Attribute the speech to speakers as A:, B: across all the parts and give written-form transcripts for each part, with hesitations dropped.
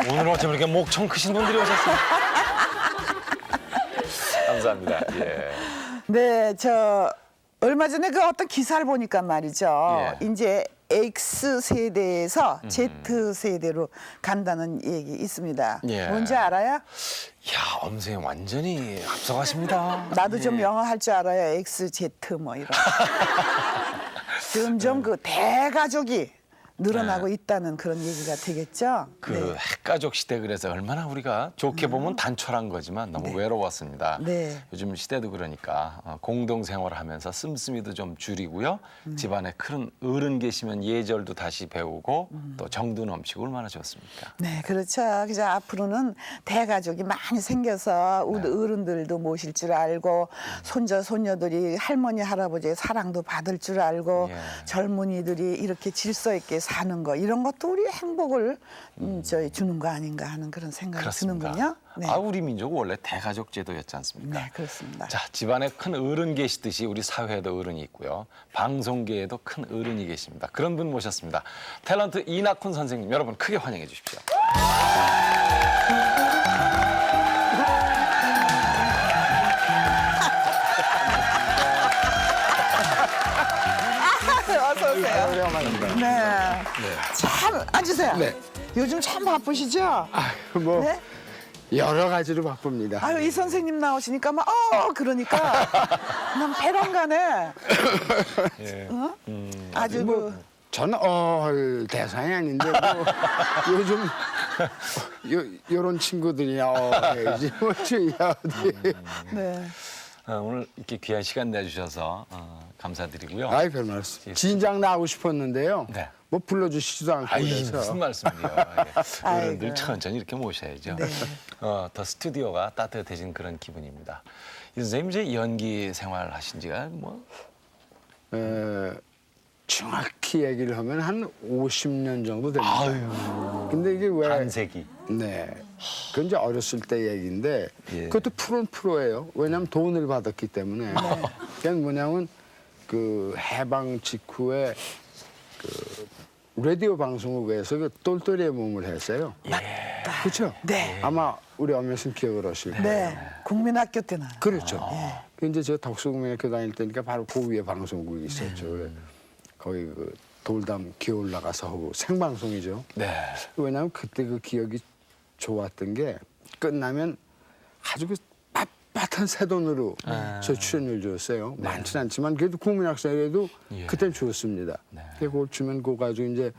A: 오늘 어쩜 이렇게 목청 크신 분들이 오셨어요? 감사합니다. 예.
B: 네, 저 얼마 전에 그 어떤 기사를 보니까 말이죠.
A: 예.
B: 이제 X 세대에서 Z 세대로 간다는 얘기 있습니다.
A: 예.
B: 뭔지 알아요?
A: 야, 엄선생 완전히 앞서가십니다.
B: 나도 좀
A: 예.
B: 영어 할 줄 알아요. X, Z 뭐 이런. 점점 그 대가족이 늘어나고 있다는 그런 얘기가 되겠죠.
A: 그
B: 네.
A: 핵가족 시대 그래서 얼마나 우리가 좋게 보면 단촐한 거지만 너무 외로웠습니다.
B: 네.
A: 요즘 시대도 그러니까 공동 생활하면서 씀씀이도 좀 줄이고요. 집안에 큰 어른 계시면 예절도 다시 배우고 또 정도 넘치고 얼마나 좋습니까?
B: 네, 그렇죠. 그래서 앞으로는 대가족이 많이 생겨서 우리
A: 네.
B: 어른들도 모실 줄 알고 손자 손녀들이 할머니 할아버지의 사랑도 받을 줄 알고
A: 예.
B: 젊은이들이 이렇게 질서 있게 사는 거 이런 것도 우리 행복을 저희 주는 거 아닌가 하는 그런 생각이
A: 그렇습니다.
B: 드는군요. 네.
A: 아, 우리 민족은 원래 대가족 제도였지 않습니까?
B: 네, 그렇습니다.
A: 자, 집안에 큰 어른 계시듯이 우리 사회에도 어른이 있고요. 방송계에도 큰 어른이 계십니다. 그런 분 모셨습니다. 탤런트 이낙훈 선생님, 여러분 크게 환영해 주십시오.
B: 어서 오세요.
C: 오랜만입니다.
B: 네. 참 앉으세요.
C: 네.
B: 요즘 참 바쁘시죠?
C: 뭐
B: 네?
C: 여러 가지로 바쁩니다.
B: 아유 이 선생님 나오시니까 막 그러니까 난 배란간에 어? 아주
C: 뭐 저는 대상이 아닌데 뭐 요즘 요런 친구들이야 해야지 뭐 주의야 어디.
B: 네.
A: 오늘 이렇게 귀한 시간 내주셔서 감사드리고요.
C: 아이 별 말씀. 진작 나오고 싶었는데요.
A: 네.
C: 뭐 불러주시지도 않고
A: 아이,
C: 그래서.
A: 무슨 말씀이요. 예. 어른들
B: 아이고.
A: 천천히 이렇게 모셔야죠.
B: 네.
A: 더 스튜디오가 따뜻해진 그런 기분입니다. 이 선생님 이제 연기 생활 하신 지가 뭐
C: 정확히 얘기를 하면 한 50년 정도 됩니다.
A: 아유,
C: 근데 이게 왜?
A: 반세기.
C: 네. 그건 이제 어렸을 때 얘기인데
A: 예.
C: 그것도 프로는 프로예요. 왜냐하면 돈을 받았기 때문에. 그게 뭐냐면 그 해방 직후에 그 라디오 방송국에서 그 똘똘이의 몸을 했어요. 그렇죠?
B: 네.
C: 아마 우리 엄연슨 기억을 하실 거예요.
B: 네. 국민학교 때나.
C: 그렇죠. 그 이제 제가 덕수국민학교 다닐 때니까 바로 그 위에 방송국이 있었죠. 그래. 거기 그 돌담 기어 올라가서 하고 생방송이죠.
A: 네.
C: 왜냐하면 그때 그 기억이 좋았던 게 끝나면 아주 그 빳빳한 새 돈으로 저 출연료를 줬어요. 많지는 않지만 그래도 국민학생에도
A: 예.
C: 그땐 줬습니다. 그걸 주면 그거 가지고 이제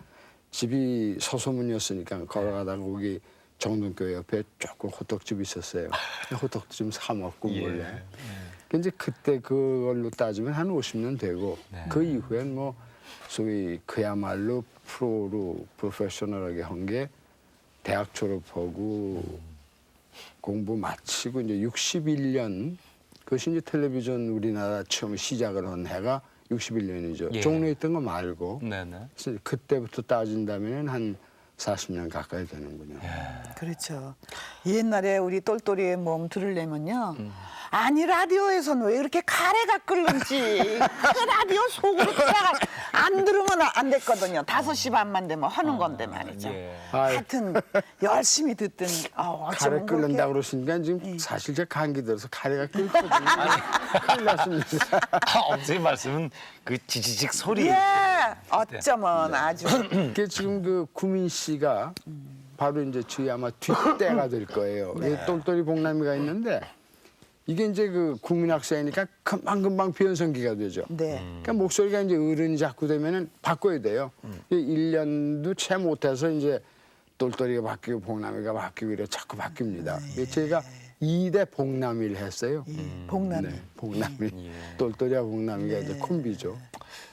C: 집이 서소문이었으니까 걸어가다가 거기 정동교회 옆에 조금 호떡집이 있었어요. 호떡 좀 사 먹고 몰래. 이제 그때 그걸로 따지면 한 50년 되고 그 이후엔 뭐 소위 그야말로 프로로 프로페셔널하게 한 게 대학 졸업하고 공부 마치고 이제 61년 그것이 이제 텔레비전 우리나라 처음 시작을 한 해가 61년이죠.
A: 예.
C: 종로에 있던 거 말고.
A: 네네.
C: 그래서 그때부터 따진다면 한 40년 가까이 되는군요.
B: 그렇죠. 옛날에 우리 똘똘이의 몸 들으려면요. 아니 라디오에서는 왜 이렇게 카레가 끓는지 그 라디오 속으로 들어가 안 들으면 안 됐거든요. 5시 반만 되면 하는 건데 말이죠.
A: 예.
C: 아이.
B: 하여튼 열심히 듣더니
C: 카레
B: 어쩌면
C: 끓는다
B: 그렇게
C: 그러시니까 지금 사실 제가 감기 들어서 카레가 끓거든요. 큰일 났습니다.
A: 선생님 말씀은 그 지지직 소리.
B: 예 어쩌면 아주
C: 그게 지금 그 구민 씨가 바로 이제 저희 아마 뒷대가 될 거예요. 이 똘똘이 복남이가 있는데 이게 이제 그 국민학생이니까 금방금방 변성기가 되죠.
B: 네.
C: 그러니까 목소리가 이제 어른이 자꾸 되면은 바꿔야 돼요. 1년도 채 못해서 이제 똘똘이가 바뀌고 복남이가 바뀌고 이래 자꾸 바뀝니다. 그래서 저희가 2대 복남이를 했어요.
B: 복남이.
C: 네, 복남이. 똘똘이와 복남이가 이제 콤비죠.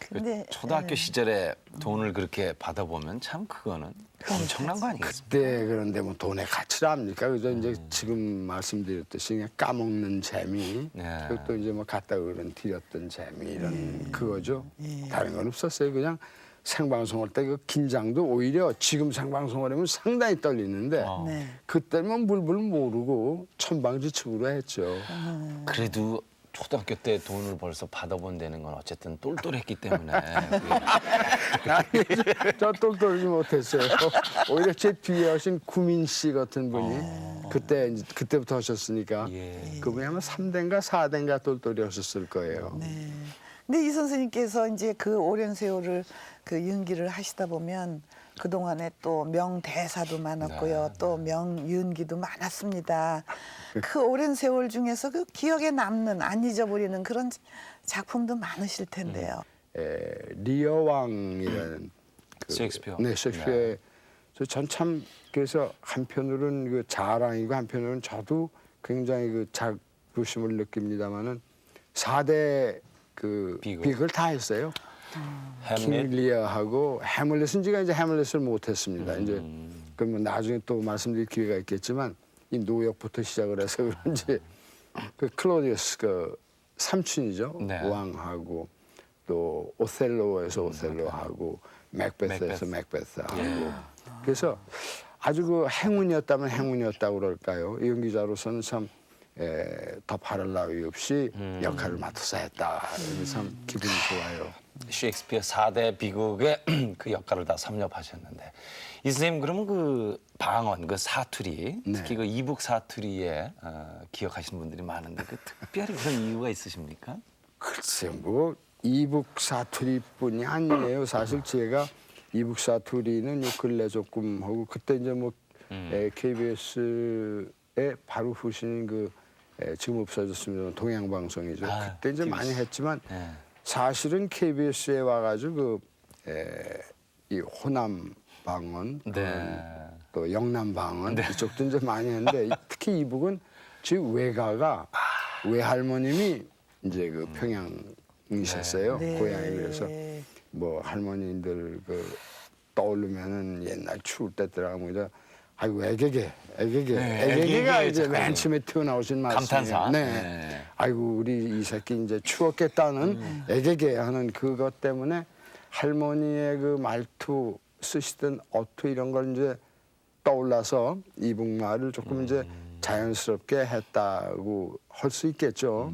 B: 근데
A: 초등학교 시절에 돈을 그렇게 받아보면 참 그거는 엄청난 거 아니겠습니까?
C: 그때 그런데 뭐 돈의 가치를 압니까? 그래서 이제 지금 말씀드렸듯이 그냥 까먹는 재미,
A: 네.
C: 그리고 또 이제 뭐 갖다 어른 드렸던 재미 이런 그거죠. 다른 건 없었어요. 그냥 생방송할 때 그 긴장도 오히려 지금 생방송을 하면 상당히 떨리는데
B: 네.
C: 그때는 물불 모르고 천방지축으로 했죠.
A: 그래도 초등학교 때 돈을 벌써 받아본다는 건 어쨌든 똘똘했기 때문에
C: 아니, 저 똘똘하지 못했어요. 오히려 제 뒤에 하신 구민 씨 같은 분이 그때부터 하셨으니까
A: 예.
C: 그분이 아마 3대인가 4대인가 똘똘히 하셨을 거예요.
B: 네. 근데 이 선생님께서 이제 그 오랜 세월을 그 연기를 하시다 보면 그 동안에 또 명대사도 많았고요, 또 명연기도 많았습니다. 그 오랜 세월 중에서 그 기억에 남는 안 잊어버리는 그런 작품도 많으실 텐데요.
C: 리어왕이라는
A: 셰익스피어.
C: 네, 셰익스피어의 전참 그래서 한편으로는 그 자랑이고 한편으로는 저도 굉장히 그 자부심을 느낍니다만은 4대 그 비극을 다 했어요. 킹
A: 햄릿,
C: 리어하고 해물렛은 제가 이제 해물렛을 못했습니다. 이제 그러면 나중에 또 말씀드릴 기회가 있겠지만 이 노역부터 시작을 해서 그런지 그 클로디우스 그 삼촌이죠.
A: 네.
C: 왕하고 또 오셀로에서 오셀로하고 맥베스에서 맥베스하고 그래서 아주 그 행운이었다면 행운이었다고 그럴까요? 연기자로서는 참 더 바랄 나위 없이 역할을 맡아서 했다. 참 기분이 좋아요.
A: 셰익스피어 4대 비극의 그 역할을 다 섭렵하셨는데 이 선생님 그러면 그 방언, 그 사투리,
C: 네.
A: 특히 그 이북 사투리에 기억하시는 분들이 많은데 그 특별히 그런 이유가 있으십니까?
C: 글쎄 뭐 이북 사투리뿐이 아니에요. 사실 제가 이북 사투리는 요 근래 조금 하고 그때 이제 뭐 KBS에 바로 후신 그 지금 없어졌습니다. 동양방송이죠. 그때 이제
A: KBS.
C: 많이 했지만
A: 네.
C: 사실은 KBS에 와가지고 이 호남 방언
A: 네.
C: 또 영남 방언 이쪽도 이제 많이 했는데 특히 이북은 제 외가가 외할머님이 이제 그 평양이셨어요.
B: 네.
C: 고향이 그래서 뭐 할머니들 그 떠오르면은 옛날 추울 때 들어가면 이제 아이고 애게게가 이제 맨 처음에 튀어나오신 말씀이에요.
A: 감탄사.
C: 네.
A: 네.
C: 아이고 우리 이 새끼 이제 추웠겠다는 애게게 하는 그것 때문에 할머니의 그 말투 쓰시던 어투 이런 걸 이제 떠올라서 이북말을 조금 이제 자연스럽게 했다고 할 수 있겠죠.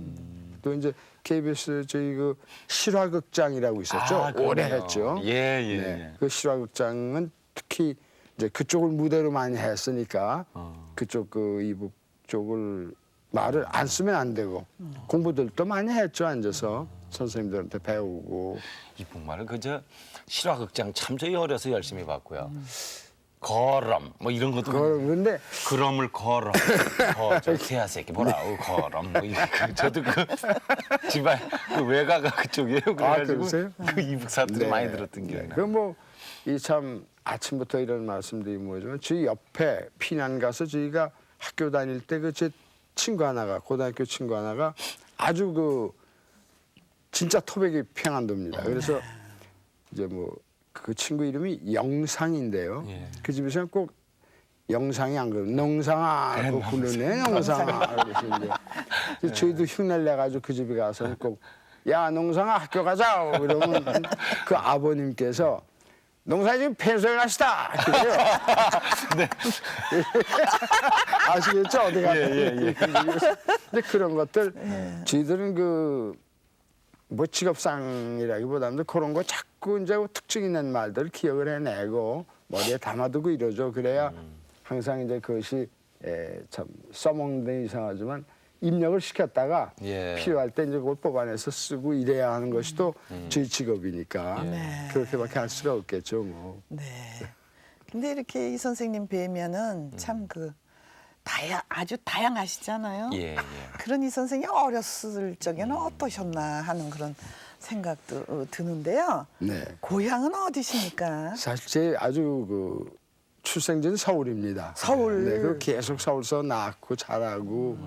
C: 또 이제 KBS 저희 그 실화극장이라고 있었죠. 오래
A: 그럼요.
C: 했죠.
A: 예.
C: 그 실화극장은 특히 이제 그쪽을 무대로 많이 했으니까 그쪽 그 이북 쪽을 말을 안 쓰면 안 되고 공부들도 많이 했죠. 앉아서 선생님들한테 배우고.
A: 이북말을 그저 실화극장 참 저희 어려서 열심히 봤고요. 거럼 뭐 이런 것도
C: 그런데
A: 그럼을 거럼 저 개새끼 뭐라고 거럼 뭐 저도 그 집안 그 외가가 그쪽이에요. 그래가지고
C: 그러세요?
A: 그 이북 사투리 많이 들었던 기억이 나요.
C: 그뭐이 참 아침부터 이런 말씀드리면 뭐지만 저희 옆에 피난 가서 저희가 학교 다닐 때 그 제 친구 하나가 고등학교 친구 하나가 아주 그 진짜 토백이 평안도입니다. 그래서 이제 뭐 그 친구 이름이 영상인데요.
A: 예.
C: 그 집에서는 꼭 영상이 안 그러고 농상아 하고 부르네 농상아 그래서 이제 저희도 흉내를 내가지고 그 집에 가서는 꼭 야 농상아 학교 가자 그러면 그 아버님께서 농사 지금 펜션을 하시다 그래요.
A: 네.
C: 아시겠죠 어디 가서.
A: 예.
C: 근데 그런 것들 저희들은 그 뭐 직업상이라기보다는 그런 거 자꾸 이제 특징 있는 말들 기억을 해내고 머리에 담아두고 이러죠. 그래야 항상 이제 그것이 참 써먹는 데 이상하지만 입력을 시켰다가
A: 예.
C: 필요할 때 이제 그걸 뽑아내서 쓰고 이래야 하는 것이 또 저희 직업이니까
B: 네.
C: 그렇게밖에 할 수가 없겠죠. 뭐.
B: 네. 근데 이렇게 이 선생님 뵈면은 참 그 아주 다양하시잖아요.
A: 예.
B: 그런 이 선생이 어렸을 적에는 어떠셨나 하는 그런 생각도 드는데요.
C: 네.
B: 고향은 어디십니까?
C: 사실 제 아주 그 출생지는 서울입니다.
B: 서울.
C: 네, 그 계속 서울서 낳고 자라고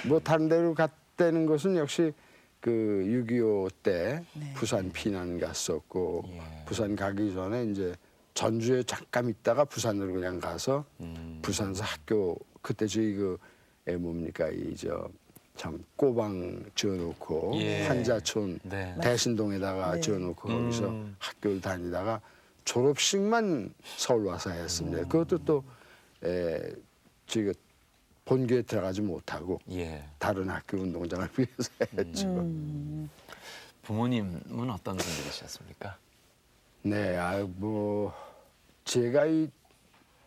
C: 뭐 다른 데로 갔다는 것은 역시 그 6.25 때 부산 피난 갔었고 부산 가기 전에 이제 전주에 잠깐 있다가 부산으로 그냥 가서 부산에서 학교 그때 저희 그 뭡니까 이 저 참 꼬방 지어놓고
A: 예.
C: 한자촌
A: 네.
C: 대신동에다가
B: 네.
C: 지어놓고 거기서 학교를 다니다가 졸업식만 서울 와서 했습니다. 그것도 또 저희가 본교에 들어가지 못하고
A: 예.
C: 다른 학교 운동장을 위해서 했죠.
A: 부모님은 어떤 분들이셨습니까?
C: 네, 뭐 제가 이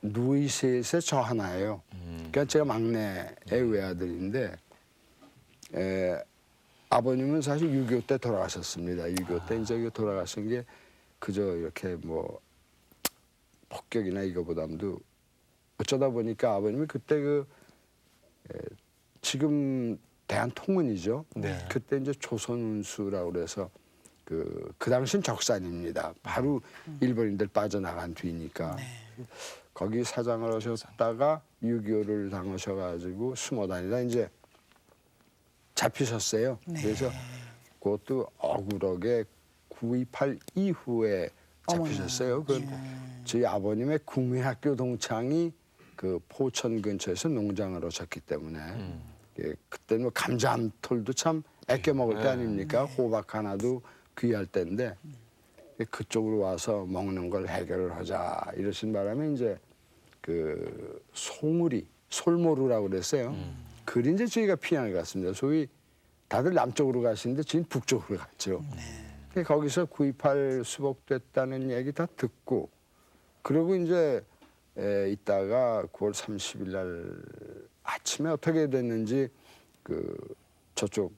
C: 누이 셋에 저 하나예요. 그러니까 제가 막내의 외아들인데 아버님은 사실 6.25 때 돌아가셨습니다. 6.25 때 이제 돌아가신 게 그저 이렇게 뭐 폭격이나 이거보다도 어쩌다 보니까 아버님이 그때 지금 대한통운이죠.
A: 네.
C: 그때 이제 조선운수라고 그래서 그 당시는 적산입니다. 바로 일본인들 빠져나간 뒤니까 거기 사장을 하셨다가 6.25를 당하셔가지고 숨어 다니다 이제 잡히셨어요. 그래서 그것도 억울하게 9.28 이후에 잡히셨어요. 그 저희 아버님의 국민학교 동창이 그 포천 근처에서 농장을 하셨기 때문에 예, 그때는 뭐 감자 한 톨도 참 아껴 먹을 때 아닙니까? 호박 하나도 귀할 때인데 그쪽으로 와서 먹는 걸 해결을 하자 이러신 바람에 이제 그 송우리 솔모루라고 그랬어요. 그리 이제 저희가 피양을 갔습니다. 소위 다들 남쪽으로 가시는데 저희는 북쪽으로 갔죠. 거기서 9.28 수복됐다는 얘기 다 듣고 그리고 이제 있다가 9월 30일 날 아침에 어떻게 됐는지 그 저쪽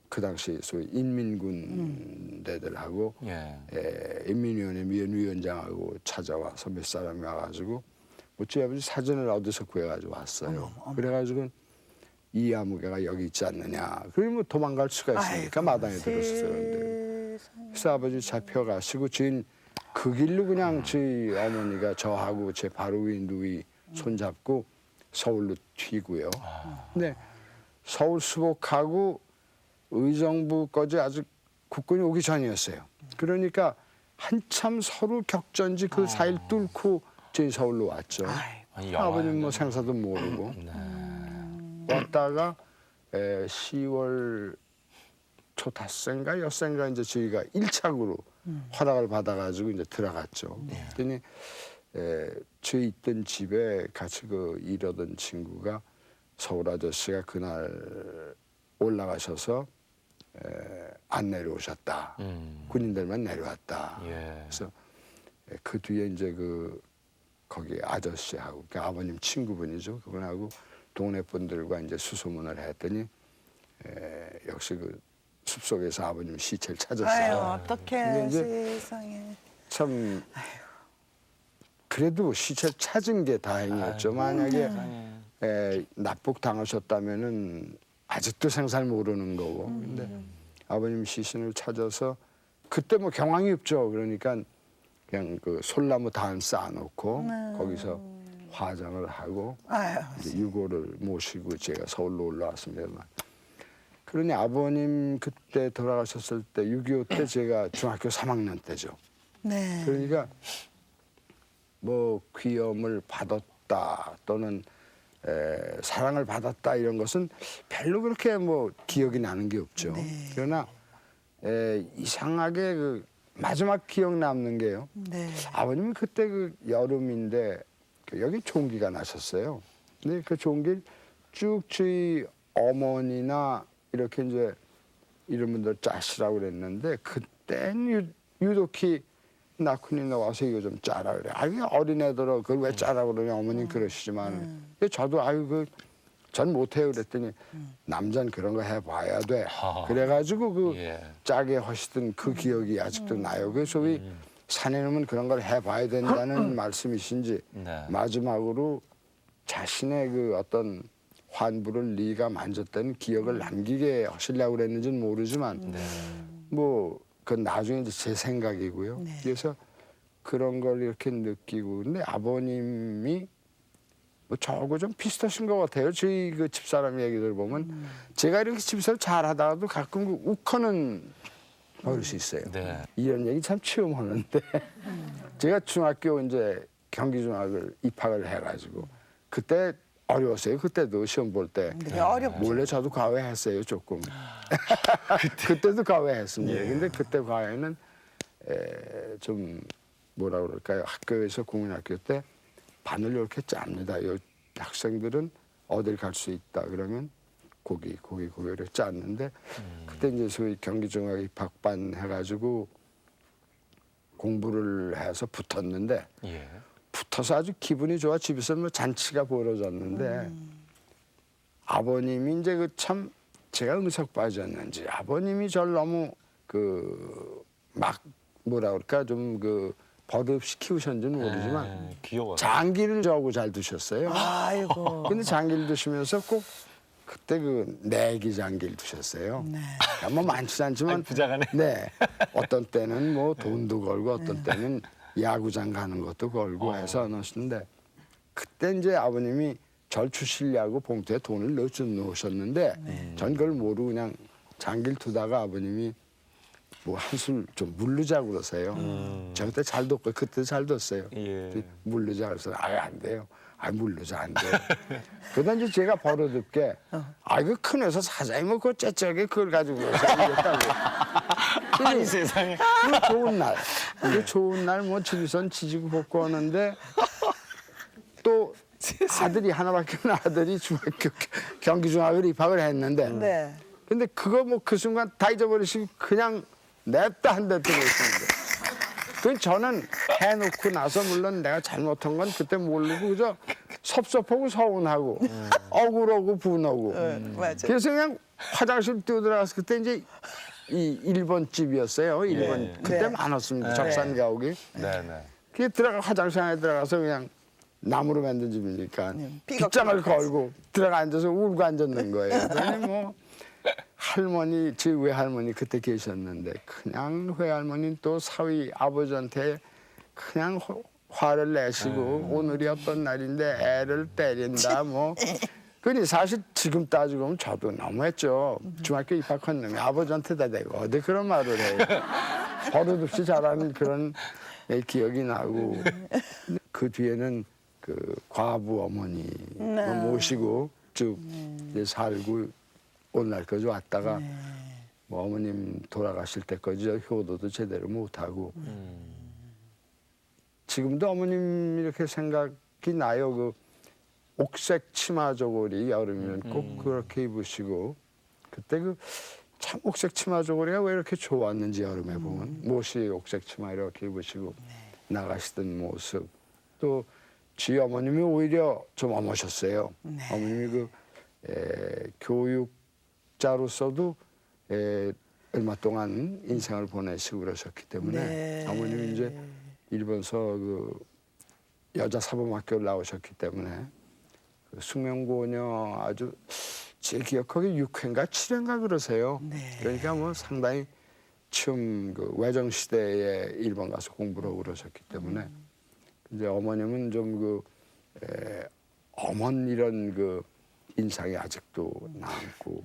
C: 그 당시 소위 인민군 대들하고 인민위원회 위원장하고 찾아와서 몇 사람이 와가지고 어찌 아버지 사진을 어디서 구해가지고 왔어요. 그래가지고 이 아무개가 여기 있지 않느냐. 그러면 뭐 도망갈 수가 있으니까 마당에 들었어요. 그래서 아버지 잡혀가시고 저희는 그 길로 그냥 저희 어머니가 저하고 제 바로 위인 누이 손잡고 서울로 튀고요. 근데 서울 수복하고 의정부까지 아직 국군이 오기 전이었어요. 그러니까 한참 서로 격전지 그 사이를 뚫고 저희 서울로 왔죠. 아버님 뭐 생사도 모르고 왔다가 10월 초 닷새인가 엿새인가 이제 저희가 1착으로 허락을 받아가지고 이제 들어갔죠. 그랬더니 저희 있던 집에 같이 그 일하던 친구가 서울 아저씨가 그날 올라가셔서 안 내려오셨다. 군인들만 내려왔다. 그래서 그 뒤에 이제 그 거기 아저씨하고 그 아버님 친구분이죠. 그분하고 동네 분들과 이제 수소문을 했더니 역시 그 숲속에서 아버님 시체를 찾았어요.
B: 아유, 어떡해 세상에.
C: 참 그래도 시체를 찾은 게 다행이었죠. 만약에 납북 당하셨다면은 아직도 생사를 모르는 거고. 근데 아버님 시신을 찾아서 그때 뭐 경황이 없죠. 그러니까 그냥 그 솔나무 단 쌓아놓고 거기서 화장을 하고 이제 유고를 모시고 제가 서울로 올라왔습니다만. 그러니 아버님 그때 돌아가셨을 때 6.25 때 제가 중학교 3학년 때죠.
B: 네.
C: 그러니까 뭐 귀염을 받았다 또는 사랑을 받았다 이런 것은 별로 그렇게 뭐 기억이 나는 게 없죠. 그러나 이상하게 그 마지막 기억 남는 게요. 아버님은 그때 그 여름인데 여기 종기가 나셨어요. 근데 그 종기를 쭉 저희 어머니나 이렇게 이제 이런 분들 짜시라고 그랬는데 그때는 유독히 나훈이 나와서 이거 좀 짜라 그래. 아유 어린애들아 그걸 왜 짜라고 그러냐 어머님 그러시지만 근데 저도 아유 전 못해요 그랬더니 남자는 그런 거 해봐야 돼. 그래가지고 그 짜게 하시던 그 기억이 아직도 나요. 그래서 소위 사내놈은 그런 걸 해봐야 된다는 말씀이신지 마지막으로 자신의 그 어떤 환부를 네가 만졌다는 기억을 남기게 하시려고 그랬는지는 모르지만 뭐 그건 나중에 이제 제 생각이고요. 그래서 그런 걸 이렇게 느끼고 근데 아버님이 뭐 저하고 좀 비슷하신 것 같아요. 저희 그 집사람 얘기들 보면 제가 이렇게 집사를 잘하다가도 가끔 그 욱하는 버릇이 있어요. 이런 얘기 참 처음 하는데 제가 중학교 이제 경기중학을 입학을 해가지고 그때 어려웠어요. 그때도 시험 볼 때 몰래 저도 과외했어요 조금. 그때도 과외했습니다. 근데 그때 과외는 좀 뭐라 그럴까요? 학교에서 국민학교 때 반을 이렇게 짭니다. 요 학생들은 어딜 갈 수 있다 그러면 고기를 짰는데 그때 이제 소위 경기중학교 입학반 해가지고 공부를 해서 붙었는데
A: 예.
C: 붙어서 아주 기분이 좋아. 집에서 뭐 잔치가 벌어졌는데 아버님이 이제 그 참 제가 응석 빠졌는지 아버님이 저를 너무 그 막 뭐라 그럴까 좀 그 버릇없이 키우셨는지는 모르지만
A: 귀여워.
C: 장기를 저하고 잘 두셨어요.
B: 아이고.
C: 근데 장기를 두시면서 꼭 그때 그 내기 장기를 두셨어요.
B: 네.
C: 뭐 많지 않지만
A: 아니, 부자가네.
C: 네. 어떤 때는 뭐 돈도 걸고 어떤 때는 야구장 가는 것도 걸고 해서 넣으시는데 그때 이제 아버님이 절 주시려고 봉투에 돈을 넣으셨는데 전 그걸 모르고 그냥 장기를 두다가 아버님이 뭐 한술 좀 물르자고 그러세요. 저 그때 잘 뒀고 그때 잘 뒀어요.
A: 예.
C: 물르자 그래서 안 돼요. 물르자 안 돼요. 그러다 이제 제가 버릇없게 이거 큰 회사 사장이 뭐 그 째째하게 그걸 가지고 이랬다고.
A: 아니 세상에.
C: 그 좋은 날, 그 좋은 날 뭐 집에선 지지고 볶고 하는데 또 아들이 하나밖에 없는 아들이 중학교 경기중학교를 입학을 했는데
B: 네.
C: 근데 그거 뭐 그 순간 다 잊어버리시고 그냥 냅다 한 대 들어있습니다. 그 저는 해놓고 나서 물론 내가 잘못한 건 그때 모르고 그저 섭섭하고 서운하고 억울하고 분하고
B: 맞아.
C: 그래서 그냥 화장실 뛰어들어가서 그때 이제 이 일본 집이었어요. 일본
A: 예.
C: 그때
B: 네.
C: 많았습니다. 적산 가옥이.
A: 네네.
C: 그게 들어가 화장실 안에 들어가서 그냥 나무로 만든 집이니까 빗장을 걸고 들어가 앉아서 울고 앉았는 거예요. 그러니 뭐 할머니, 제 외할머니 그때 계셨는데 그냥 외할머니는 또 사위 아버지한테 그냥 화를 내시고 오늘이 어떤 날인데 애를 때린다 뭐. 그니 사실 지금 따지고 보면 저도 너무했죠. 중학교 입학한 놈이 아버지한테다 대고 어디 그런 말을 해요. 버릇없이 자라는 그런 기억이 나고 그 뒤에는 그 과부 어머니 모시고 쭉 이제 살고 오늘날까지 왔다가 뭐 어머님 돌아가실 때까지 효도도 제대로 못하고 지금도 어머님 이렇게 생각이 나요. 그 옥색 치마 저고리 여름이면 꼭 그렇게 입으시고 그때 그 참 옥색 치마 저고리가 왜 이렇게 좋았는지 여름에 보면 못이 옥색 치마 이렇게 입으시고 나가시던 모습 또 지 어머님이 오히려 좀 어머셨어요. 어머님이 그 교육자로서도 얼마 동안 인생을 보내시고 그러셨기 때문에
B: 네.
C: 어머님이 이제 일본서 그 여자 사범학교를 나오셨기 때문에 그 숙명고녀 아주 제 기억하기에 6회인가 7회인가 그러세요.
B: 네.
C: 그러니까 뭐 상당히 처음 그 외정 시대에 일본 가서 공부를 하고 그러셨기 때문에 이제 어머님은 좀 그 어머니 이런 그 인상이 아직도 남고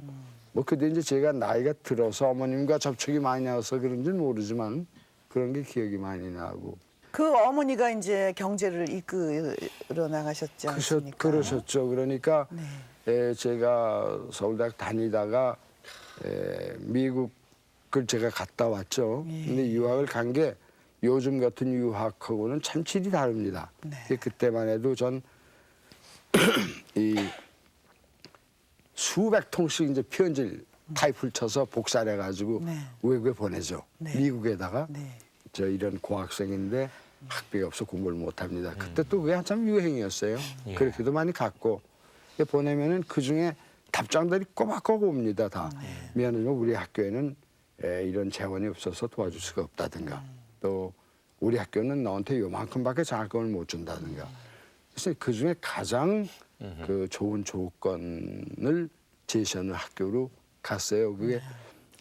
C: 뭐 그때 이제 제가 나이가 들어서 어머님과 접촉이 많이 나서 그런지는 모르지만 그런 게 기억이 많이 나고
B: 그 어머니가 이제 경제를 이끌어 나가셨지 않습니까?
C: 그러셨죠. 그러니까
B: 네.
C: 제가 서울대학 다니다가 미국을 제가 갔다 왔죠. 근데 유학을 간 게 요즘 같은 유학하고는 참 질이 다릅니다.
B: 네.
C: 그때만 해도 전 이 수백 통씩 이제 편지를 타입을 쳐서 복사를 해가지고
B: 네.
C: 외국에 보내죠.
B: 네.
C: 미국에다가
B: 네.
C: 저 이런 고학생인데 학비가 없어 공부를 못합니다. 그때 또 그게 한참 유행이었어요.
A: 예.
C: 그렇게도 많이 갔고 보내면은 그 중에 답장들이 꼬박꼬박 옵니다. 다 미안하지만 우리 학교에는 이런 재원이 없어서 도와줄 수가 없다든가 또 우리 학교는 너한테 요만큼밖에 장학금을 못 준다든가. 그래서 그 중에 가장 그 좋은 조건을 제시하는 학교로 갔어요. 그게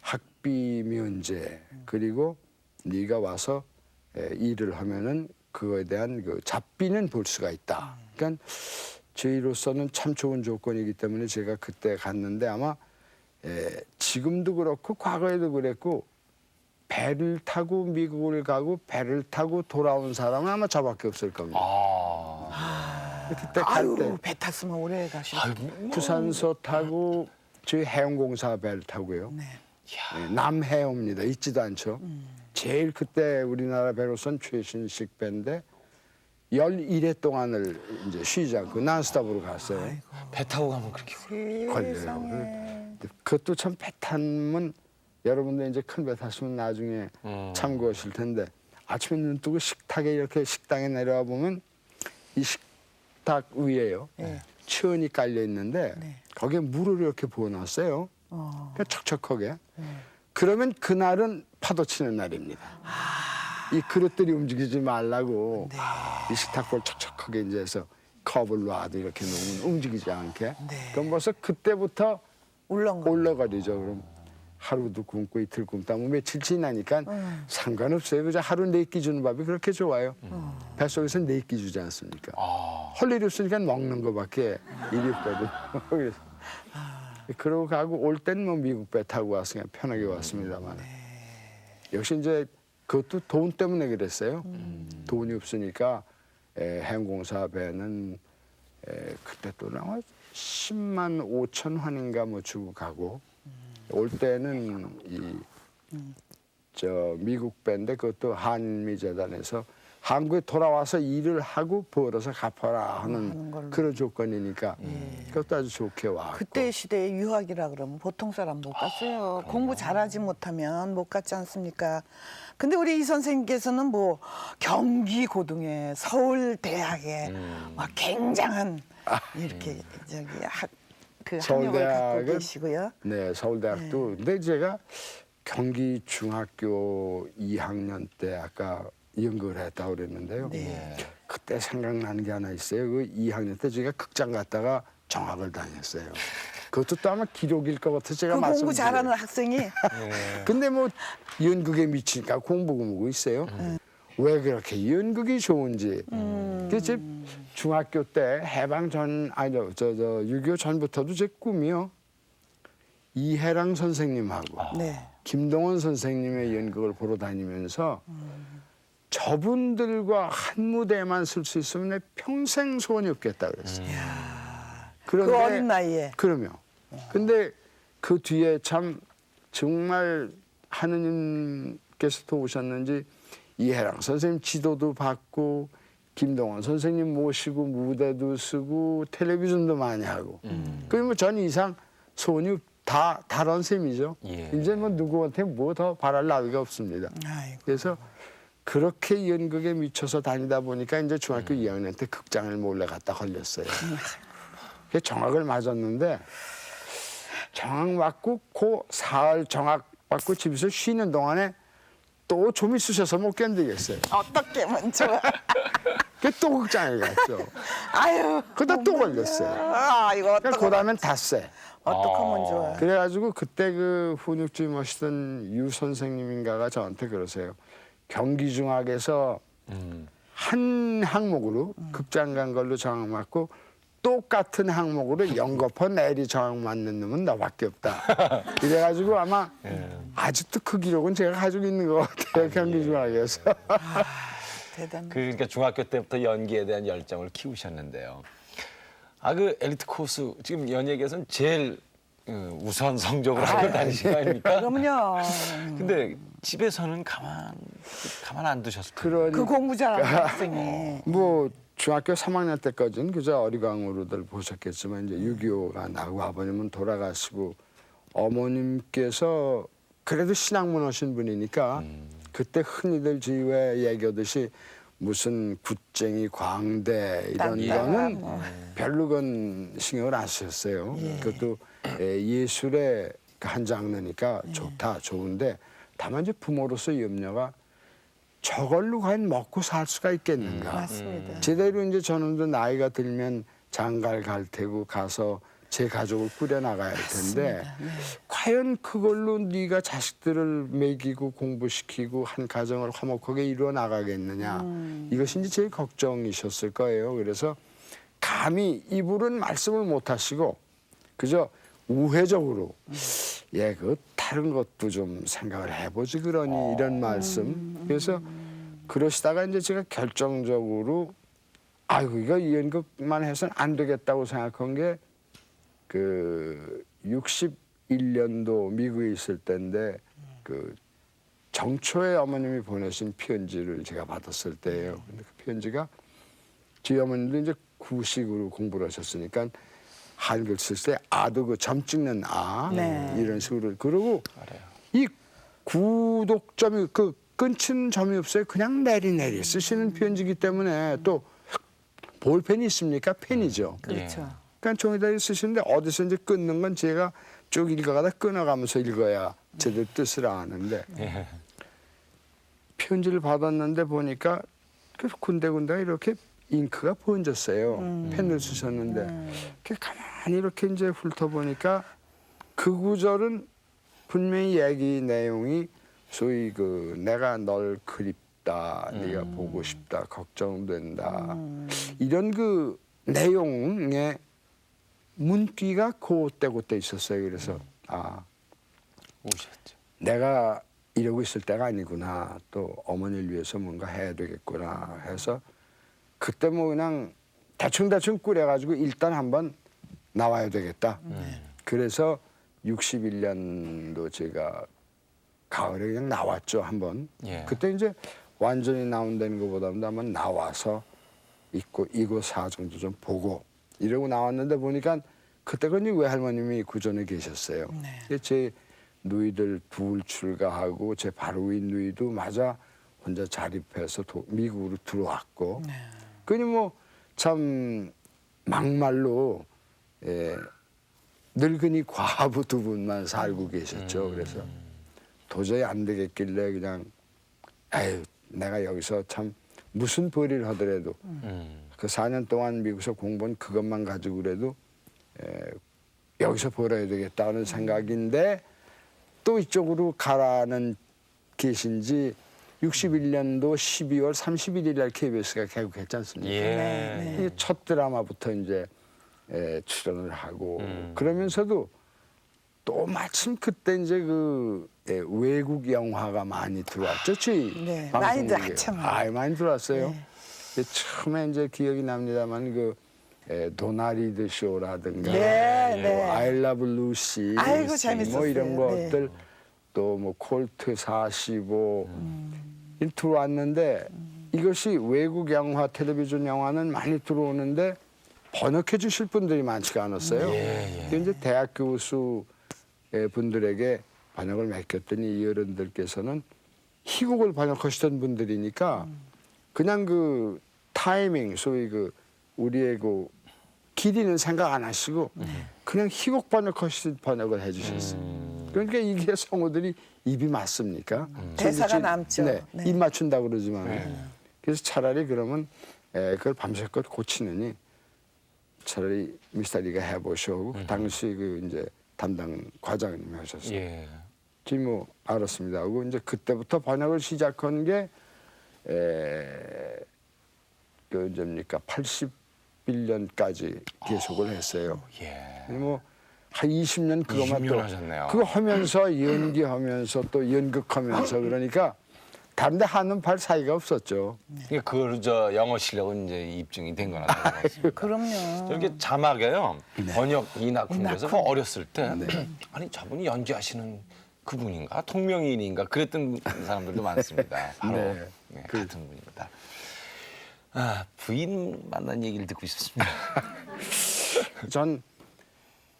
C: 학비 면제 그리고 네가 와서 일을 하면은 그거에 대한 그 잡비는 볼 수가 있다. 그러니까 저희로서는 참 좋은 조건이기 때문에 제가 그때 갔는데 아마 지금도 그렇고 과거에도 그랬고 배를 타고 미국을 가고 배를 타고 돌아온 사람은 아마 저밖에 없을 겁니다. 그때 갈 때
B: 아유, 배 탔으면 오래 가시고.
C: 부산서 타고 저희 해운공사 배를 타고요.
B: 네.
C: 남해옵니다. 있지도 않죠. 제일 그때 우리나라 배로선 최신식 배인데 11회 동안을 이제 쉬지 않고 난스톱으로 갔어요.
A: 배 타고 가면 그렇게
C: 걸려요. 그것도 참 배 타면 여러분들 이제 큰 배 타시면 나중에 참고하실 텐데 아침에 눈 뜨고 식탁에 이렇게 식당에 내려와 보면 이 식탁 위에요. 천이 깔려 있는데 거기에 물을 이렇게 부어놨어요. 그냥 척척하게. 그러면 그날은 파도 치는 날입니다. 이 그릇들이 움직이지 말라고 이 식탁볼 척척하게 이제 해서 컵을 놔도 이렇게 놓으면 움직이지 않게. 그럼 벌써 그때부터 올라가리죠. 그럼 하루도 굶고 이틀 굶다 뭐 며칠 지나니까 상관없어요. 그저 하루 4끼 주는 밥이 그렇게 좋아요. 뱃속에서 4끼 주지 않습니까? 할 일이 없으니까 먹는 거밖에 일이 없거든요. 그래서 그러고 가고 올 땐 뭐 미국 배 타고 와서 그냥 편하게 왔습니다만 역시 이제 그것도 돈 때문에 그랬어요. 돈이 없으니까 항공사 배는 그때 또 아마 10만 5천 환인가 뭐 주고 가고 올 때는 저 미국 배인데 그것도 한미재단에서 한국에 돌아와서 일을 하고 벌어서 갚아라 하는 그런 조건이니까 그것도 아주 좋게 왔고.
B: 그때 시대에 유학이라 그러면 보통 사람 못 갔어요. 공부 잘하지 못하면 못 갔지 않습니까? 근데 우리 이 선생님께서는 뭐 경기 고등에 서울 대학에 막 굉장한 이렇게 저기 그 학력을 갖고 계시고요.
C: 네, 서울대학도. 근데 제가 경기 중학교 2학년 때 아까 연극을 했다고 그랬는데요. 그때 생각나는 게 하나 있어요. 그 2학년 때 제가 극장 갔다가 정학을 다녔어요. 그것도 또 아마 기록일 것 같아서 제가
B: 그 공부
C: 말씀드려요.
B: 잘하는 학생이
C: 근데 뭐 연극에 미치니까 공부고 뭐고 있어요. 왜 그렇게 연극이 좋은지. 그래서 중학교 때 해방 전 아니요 저 6.25 전부터도 제 꿈이요. 이해랑 선생님하고 김동원 선생님의 연극을 보러 다니면서 저분들과 한 무대에만 설 수 있으면 내 평생 소원이 없겠다 그랬어요. 그런데
B: 그 어린 나이에.
C: 그러면 근데 그 뒤에 참 정말 하느님께서 도우셨는지 이해랑 선생님 지도도 받고 김동원 선생님 모시고 무대도 쓰고 텔레비전도 많이 하고 그리고 뭐 전 이상 소원이 다 다른 셈이죠. 이제 뭐 누구한테 뭐 더 바랄 나위가 없습니다.
B: 아이고.
C: 그래서 그렇게 연극에 미쳐서 다니다 보니까 이제 중학교 2학년 때 극장을 몰래 갔다 걸렸어요. 그래서 정학을 맞았는데 정학 맞고 그 사흘 정학 맞고 집에서 쉬는 동안에 또 좀 있으셔서 못 견디겠어요.
B: 어떻게 하면 좋아.
C: 그래서 또 극장에 갔죠.
B: 아유.
C: 그러다 또 걸렸어요.
B: 아, 이거
C: 그러니까 그 다음엔 닷새.
B: 어떡하면 좋아.
C: 그래가지고 그때 그 훈육주의 모시던 유 선생님인가가 저한테 그러세요. 경기중학에서 한 항목으로 극장 간 걸로 정학 맞고 똑같은 항목으로 연거폰 내리 정학 맞는 놈은 나밖에 없다. 이래가지고 아마 아직도 그 기록은 제가 가지고 있는 것 같아요. 경기중학에서.
B: 대단.
A: 그러니까 중학교 때부터 연기에 대한 열정을 키우셨는데요. 그 엘리트 코스 지금 연예계에서는 제일 우수한 성적을 하고 다니신 거 아닙니까?
B: 그럼요.
A: 근데 집에서는 가만 안 두셨을 텐데.
C: 그러니
B: 그 공부 잘하는 학생이.
C: 뭐 중학교 3학년 때까지는 그저 어리광으로들 보셨겠지만 이제 6.25가 나고 아버님은 돌아가시고 어머님께서 그래도 신학문 하신 분이니까 그때 흔히들 지휘에 얘기하듯이 무슨 굿쟁이 광대 이런 거는 별로 건 신경을 안 쓰셨어요. 그것도 예술의 한 장르니까 좋다 좋은데 다만 이제 부모로서 염려가 저걸로 과연 먹고 살 수가 있겠는가.
B: 맞습니다.
C: 제대로 이제 저놈도 나이가 들면 장가를 갈 테고 가서 제 가족을 꾸려나가야 할 텐데 과연 그걸로 네가 자식들을 먹이고 공부시키고 한 가정을 화목하게 이루어 나가겠느냐. 이것이 이제 제일 걱정이셨을 거예요. 그래서 감히 이불은 말씀을 못 하시고 그저 우회적으로 그 다른 것도 좀 생각을 해보지 그러니 이런 말씀. 그래서 그러시다가 이제 제가 결정적으로 아이고 이거 연극만 해서는 안 되겠다고 생각한 게 그 61년도 미국에 있을 때인데 그 정초의 어머님이 보내신 편지를 제가 받았을 때예요. 근데 그 편지가 저희 어머님도 이제 구식으로 공부를 하셨으니까 한글 쓸 때 아도 그 점 찍는 아
B: 네.
C: 이런 식으로 그러고
A: 알아요.
C: 이 구독점이 그 끊친 점이 없어요. 그냥 내리내리 쓰시는 편지기 때문에 또 볼펜이 있습니까? 펜이죠.
B: 그렇죠.
C: 그러니까 종이다리 쓰시는데 어디서 이제 끊는 건 제가 쭉 읽어가다 끊어가면서 읽어야 제대로 뜻을 아는데
A: 예.
C: 편지를 받았는데 보니까 그 군데군데 이렇게 잉크가 번졌어요. 펜을 쓰셨는데 그 가만히 이렇게 이제 훑어보니까 그 구절은 분명히 얘기 내용이 소위 그 내가 널 그립다, 네가 보고 싶다, 걱정된다 이런 그 내용의 문귀가 그때그때 있었어요. 그래서 아
A: 우셨죠.
C: 내가 이러고 있을 때가 아니구나. 또 어머니를 위해서 뭔가 해야 되겠구나 해서 그때 뭐 그냥 대충 꾸려가지고 일단 한번 나와야 되겠다. 그래서 61년도 제가 가을에 그냥 나왔죠 한번.
A: 예.
C: 그때 이제 완전히 나온다는 것보다는 한번 나와서 있고 이곳 사정도 좀 보고 이러고 나왔는데 보니까 그때가 이제 외할머님이 구전에 계셨어요. 제 누이들 둘 출가하고 제 바로 위 누이도 맞아 혼자 자립해서 미국으로 들어왔고 그니 뭐 참 막말로 늙은이 과부 두 분만 살고 계셨죠. 그래서 도저히 안 되겠길래 그냥 에휴 내가 여기서 참 무슨 벌이를 하더라도 그 4년 동안 미국에서 공부한 그것만 가지고 그래도 여기서 벌어야 되겠다는 생각인데 또 이쪽으로 가라는 계신지 61년도 12월 31일 날 KBS가 개국했지 않습니까?
A: 예.
C: 이첫 드라마부터 이제 출연을 하고 그러면서도 또 마침 그때 이제 그 외국 영화가 많이 들어왔죠. 저희
B: 네,
C: 방송국에.
B: 많이 한참.
C: 많이 들어왔어요.
B: 네.
C: 처음에 이제 기억이 납니다만 그 도나리드 쇼라든가
B: 네, 네.
C: I Love Lucy
B: 아이고,
C: 뭐
B: 재밌었어요.
C: 이런
B: 네.
C: 것들 또 뭐 콜트 45 들어왔는데 이것이 외국 영화 텔레비전 영화는 많이 들어오는데 번역해 주실 분들이 많지가 않았어요. 그래서 이제 대학 교수 분들에게 번역을 맡겼더니 이 어른들께서는 희곡을 번역하시던 분들이니까 그냥 그 타이밍 소위 그 우리의 그 길이는 생각 안 하시고 그냥 희곡 번역을 해주셨어요. 그러니까 이게 성우들이 입이 맞습니까?
B: 대사가 남죠.
C: 네,
B: 네.
C: 입 맞춘다 그러지만 그래서 차라리 그러면 그걸 밤새껏 고치느니 차라리 미스터 리가 해보시고 당시 그 이제 담당 과장님이 하셨어요.
A: 예.
C: 지금 뭐 알았습니다 하고 이제 그때부터 번역을 시작한 게 그 언제입니까? 81년까지 계속을 했어요.
A: 예.
C: 뭐 한 20년 그것만
A: 20년
C: 또
A: 하셨네요.
C: 그거 하면서 연기하면서 또 연극하면서 그러니까 다른데 하는 발 사이가 없었죠.
A: 그러니까 그 저 영어 실력은 이제 입증이 된 거나 다름없습니다.
B: 그럼요.
A: 저렇게 자막에요. 번역 이낙훈께서
B: 이낙훈.
A: 어렸을 때 아니 저분이 연주하시는 그분인가 통명이인인가 그랬던 사람들도 많습니다. 바로
C: 네.
A: 네, 같은 분입니다. 아, 부인 만난 얘기를 듣고 싶습니다.
C: 전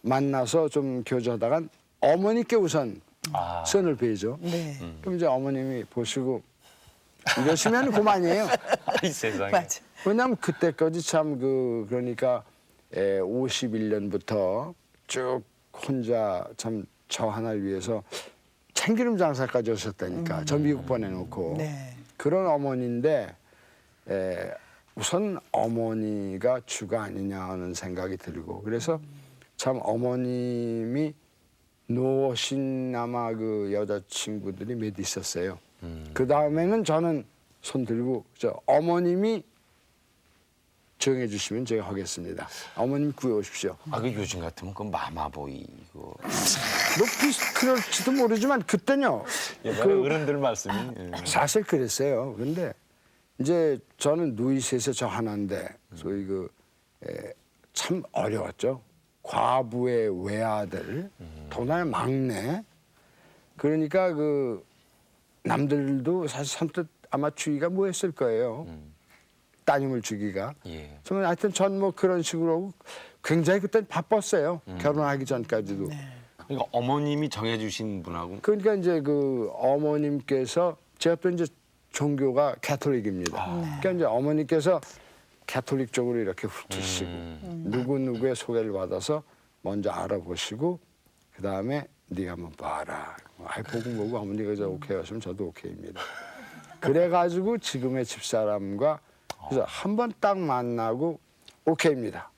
C: 만나서 좀 교제하다가 어머니께 우선 선을 베이죠.
B: 네.
C: 그럼 이제 어머님이 보시고 이러시면 그만이에요.
A: 이 세상에.
B: 맞아.
C: 왜냐하면 그때까지 참 그러니까 51년부터 쭉 혼자 참 저 하나를 위해서 참기름 장사까지 하셨다니까. 저 미국 보내놓고.
B: 네.
C: 그런 어머니인데 우선 어머니가 주가 아니냐 하는 생각이 들고 그래서 참 어머님이 놓으신 아마 그 여자친구들이 몇 있었어요. 그 다음에는 저는 손 들고 어머님이 정해 주시면 제가 하겠습니다. 어머님 구해오십시오.
A: 아, 그 요즘 같으면 그 마마보이 그
C: 그럴지도 모르지만 그때는요.
A: 옛날에 어른들 말씀이 예.
C: 사실 그랬어요. 근데 이제 저는 누이 셋에 저 하나인데 소위 참 어려웠죠. 과부의 외아들, 도나의 막내. 그러니까 그 남들도 사실 선뜻 아마 주의가 뭐 했을 거예요. 따님을 주기가.
A: 예.
C: 저는 하여튼 전 뭐 그런 식으로 굉장히 그때 바빴어요. 결혼하기 전까지도.
A: 그러니까 어머님이 정해주신 분하고
C: 그러니까 이제 그 어머님께서 제가 또 이제 종교가 가톨릭입니다. 그러니까 이제 어머니께서 가톨릭 쪽으로 이렇게 훑으시고 누구누구의 소개를 받아서 먼저 알아보시고 그다음에 네가 한번 봐라. 아이 보고 어머니가 저 오케이 하시면 저도 오케이입니다. 그래가지고 지금의 집사람과 그래서 한 번 딱 만나고 오케이입니다.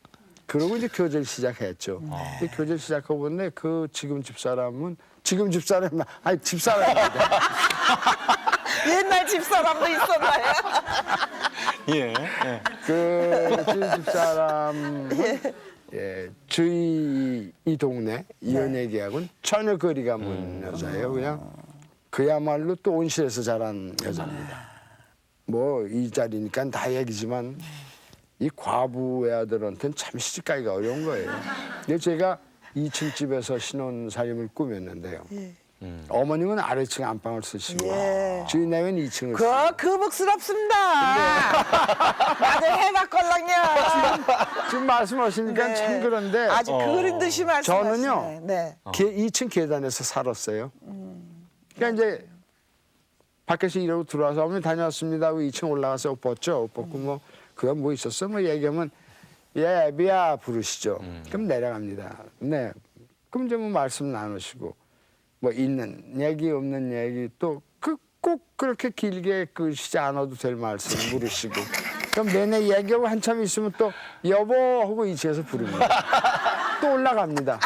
C: 그러고 이제 교제를 시작했죠. 이 교제를 시작하고 보는데 그 지금 집사람은 지금 집사람 아니 집사람입니다.
B: 옛날 집사람도 있었나요?
A: 예. 예.
C: 그 집사람은 예, 저희 이 동네 이은혜기하고는 전혀 거리가 먼 여자예요. 그냥 그야말로 또 온실에서 자란 여자입니다. 뭐 이 자리니까 다 얘기지만 이 과부의 아들한테는 참 시집가기가 어려운 거예요. 근데 제가 2층 집에서 신혼살림을 꾸몄는데요. 어머님은 아래층 안방을 쓰시고 저희 내외는 2층을 쓰고
B: 거북스럽습니다. 나도 해봤걸랑요.
C: 지금 말씀하시니까 참 그런데
B: 아주 그린 듯이 말씀하시네.
C: 저는요.
B: 네.
C: 2층 계단에서 살았어요. 그러니까 이제 밖에서 일하고 들어와서 어머니 다녀왔습니다 하고 2층 올라가서 옷 벗죠. 옷 벗고 뭐 그건 뭐 있었어? 뭐 얘기하면 예, 애비야 부르시죠. 그럼 내려갑니다. 네. 그럼 이제 뭐 말씀 나누시고 뭐 있는 얘기 없는 얘기 또 꼭 그렇게 길게 끄시지 않아도 될 말씀 물으시고 그럼 내내 얘기하고 한참 있으면 또 여보 하고 2층에서 부릅니다. 또 올라갑니다.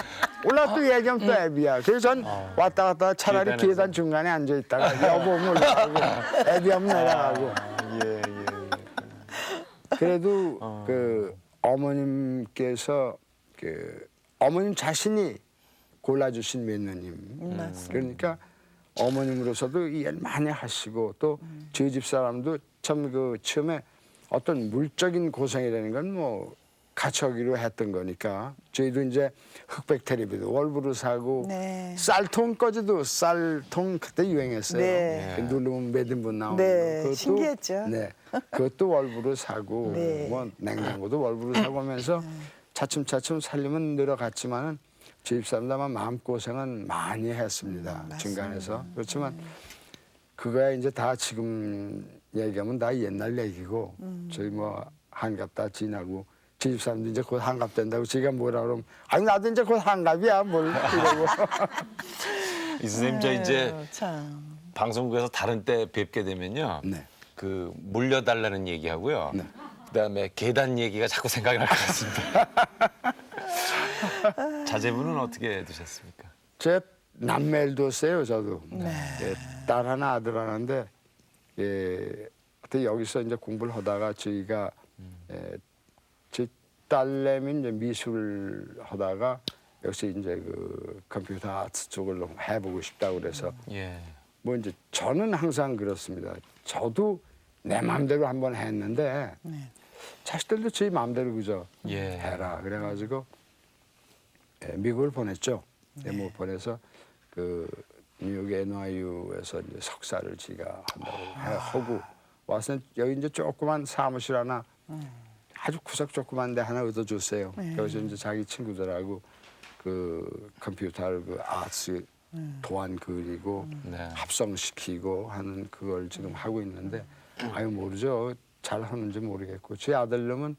C: 올라가 또 얘기하면 또 애비야. 그래서 전 왔다 갔다 차라리
A: 계단에서.
C: 계단 중간에 앉아 있다가 여보 하면 올라가고 애비 하면 내려가고.
A: 예.
C: 그래도 그 어머님께서 그 어머님 자신이 골라주신 며느님. 그러니까 어머님으로서도 일 많이 하시고 또 저희 집 사람도 참 그 처음에 어떤 물적인 고생이라는 건 뭐 같이 하기로 했던 거니까 저희도 이제 흑백 텔레비도 월부로 사고
B: 네.
C: 쌀통까지도 쌀통 그때 유행했어요.
B: 네.
C: 그 누르면 몇 인분 나오는
B: 네,
C: 거.
B: 신기했죠.
C: 네, 그것도 월부로 사고
B: 네.
C: 뭐 냉장고도 월부로 사고 하면서 차츰차츰 살림은 늘어갔지만은 저희 집사람들만 마음고생은 많이 했습니다. 중간에서. 그렇지만 그거야 이제 다 지금 얘기하면 다 옛날 얘기고 저희 뭐 한갑 다 지나고 저희 집사람도 이제 곧 한갑 된다고 제가 뭐라 그러면 아니 나도 이제 곧 한갑이야 뭘 이러고.
A: 이 선생님 저 이제
B: 아유, 참.
A: 방송국에서 다른 때 뵙게 되면요.
C: 네.
A: 그 물려달라는 얘기하고요.
C: 네.
A: 그다음에 계단 얘기가 자꾸 생각이 날 것 같습니다. 자제분은 어떻게 드셨습니까?
C: 제 남매를 뒀어요 저도.
B: 네.
C: 예, 딸 하나 아들 하나인데 예, 하여튼 여기서 이제 공부를 하다가 저희가 예, 제 딸내미 이제 미술 하다가 역시 이제 그 컴퓨터 아트 쪽을 해보고 싶다고 그래서
A: 예.
C: 뭐 이제 저는 항상 그렇습니다. 저도 내 마음대로 한번 했는데 자식들도 제 마음대로 그저
A: 예.
C: 해라 그래가지고 예, 미국을 보냈죠. 뭐 보내서 그 뉴욕 NYU에서 이제 석사를 지가 한다고 하고 와서 여기 이제 조그만 사무실 하나 아주 구석 조그만 데 하나 얻어줬어요. 여기서 이제 자기 친구들하고 그 컴퓨터를 그 아트 도안 그리고
A: 네.
C: 합성시키고 하는 그걸 지금 하고 있는데 아유 모르죠. 잘 하는지 모르겠고 제 아들놈은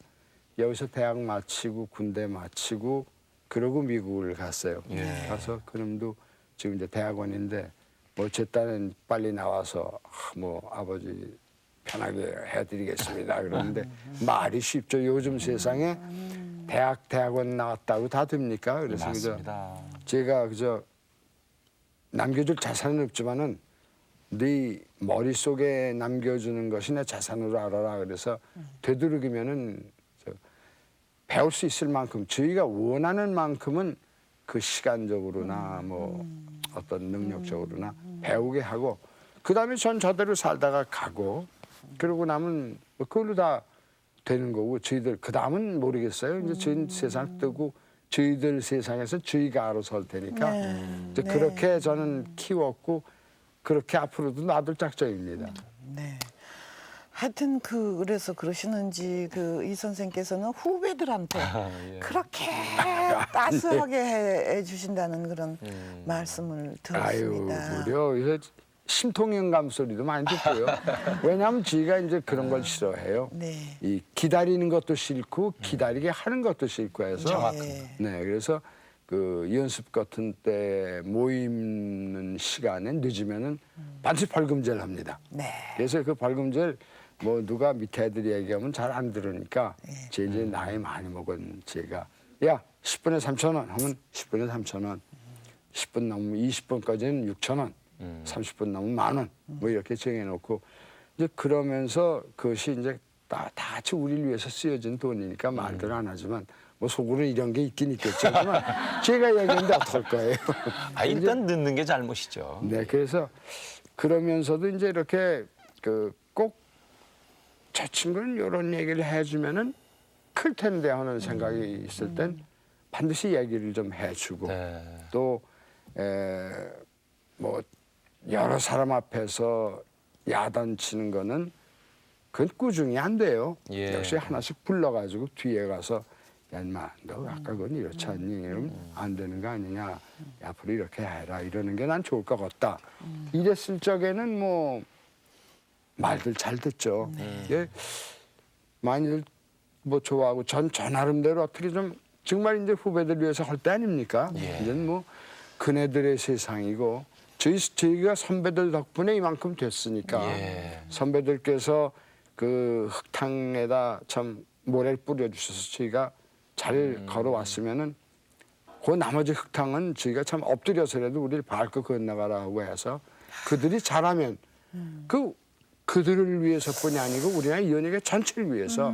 C: 여기서 대학 마치고 군대 마치고 그러고 미국을 갔어요.
A: 예.
C: 가서 그놈도 지금 이제 대학원인데 뭐 제 딸은 빨리 나와서 뭐 아버지 편하게 해드리겠습니다. 그러는데 말이 쉽죠. 요즘 세상에 대학원 나왔다고 다 됩니까? 그래서 그저
A: 맞습니다.
C: 제가 그저 남겨줄 자산은 없지만은 네 머릿속에 남겨주는 것이 내 자산으로 알아라. 그래서 되도록이면은 배울 수 있을 만큼 저희가 원하는 만큼은 그 시간적으로나 뭐 어떤 능력적으로나 배우게 하고 그다음에 전 저대로 살다가 가고 그러고 나면 뭐 그걸로 다 되는 거고 저희들 그다음은 모르겠어요. 이제 저희 세상 뜨고 저희들 세상에서 저희가 알아서 할 테니까 이제 그렇게 저는 키웠고 그렇게 앞으로도 놔둘 작정입니다.
B: 네. 하여튼 그래서 그러시는지 이 선생께서는 후배들한테
A: 예.
B: 그렇게 따스하게 해주신다는 그런 말씀을
C: 아유,
B: 들었습니다.
C: 무려 그래서 심통영감 소리도 많이 듣고요. 왜냐하면 저희가 이제 그런 걸 싫어해요.
B: 네.
C: 이 기다리는 것도 싫고 기다리게 하는 것도 싫고 해서
A: 정확합니다.
C: 네, 그래서 그 연습 같은 때 모이는 시간에 늦으면은 반드시 벌금제를 합니다.
B: 네.
C: 그래서 그 벌금제를 뭐 누가 밑에 애들이 얘기하면 잘 안 들으니까 제 이제 나이 많이 먹은 제가 야 10분에 3,000원 하면 10분에 3,000원 10분 넘으면 20분까지는 6,000원 30분 넘으면 10,000원 뭐 이렇게 정해놓고 이제 그러면서 그것이 이제 다 같이 우리를 위해서 쓰여진 돈이니까 말들 안 하지만 뭐 속으로 이런 게 있긴 있겠지만 제가 얘기했는데 어떨 거예요.
A: 일단 늦는 게 잘못이죠.
C: 네, 그래서 그러면서도 이제 이렇게 꼭 저 친구는 이런 얘기를 해주면은 클 텐데 하는 생각이 있을 땐 반드시 얘기를 좀 해주고
A: 네.
C: 또 뭐 여러 사람 앞에서 야단치는 거는 그건 꾸준히 안 돼요.
A: 예.
C: 역시 하나씩 불러가지고 뒤에 가서 야 인마 너 아까 그건 이렇지 않니? 이러면 안 되는 거 아니냐. 야, 앞으로 이렇게 해라. 이러는 게 난 좋을 것 같다. 이랬을 적에는 뭐 말들 잘 듣죠. 예. 많이들 뭐 좋아하고 전 나름대로 어떻게 좀 정말 이제 후배들 위해서 할 때 아닙니까?
A: 예.
C: 이제는 뭐 그네들의 세상이고 저희가 선배들 덕분에 이만큼 됐으니까
A: 예.
C: 선배들께서 그 흙탕에다 참 모래를 뿌려주셔서 저희가 잘 걸어왔으면은 그 나머지 흙탕은 저희가 참 엎드려서라도 우리를 밟고 건너가라고 해서 그들이 잘하면 그들을 위해서뿐이 아니고 우리나라 이 연예계 전체를 위해서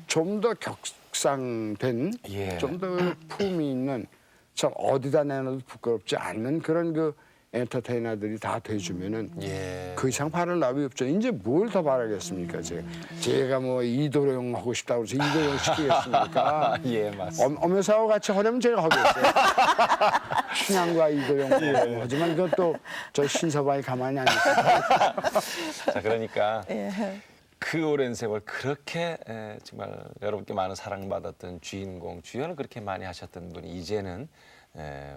C: 좀 더 격상된
A: 예.
C: 좀 더 품이 있는 참 어디다 내놔도 부끄럽지 않는 그런 그 엔터테이너들이 다 돼주면은
A: 예.
C: 그 이상 바랄 나위 없죠. 이제 뭘 더 바라겠습니까? 제가 뭐 이도령 하고 싶다고 해서 이도령 시키겠습니까?
A: 예, 맞습니다.
C: 엄여사와 같이 하려면 제가 하겠어요. 춘향과 이도령 하고 하지만 그것도 저 신서방이 가만히 안 있어요.
A: 자, 그러니까
B: 예.
A: 그 오랜 세월 그렇게 정말 여러분께 많은 사랑받았던 주인공 주연을 그렇게 많이 하셨던 분이 이제는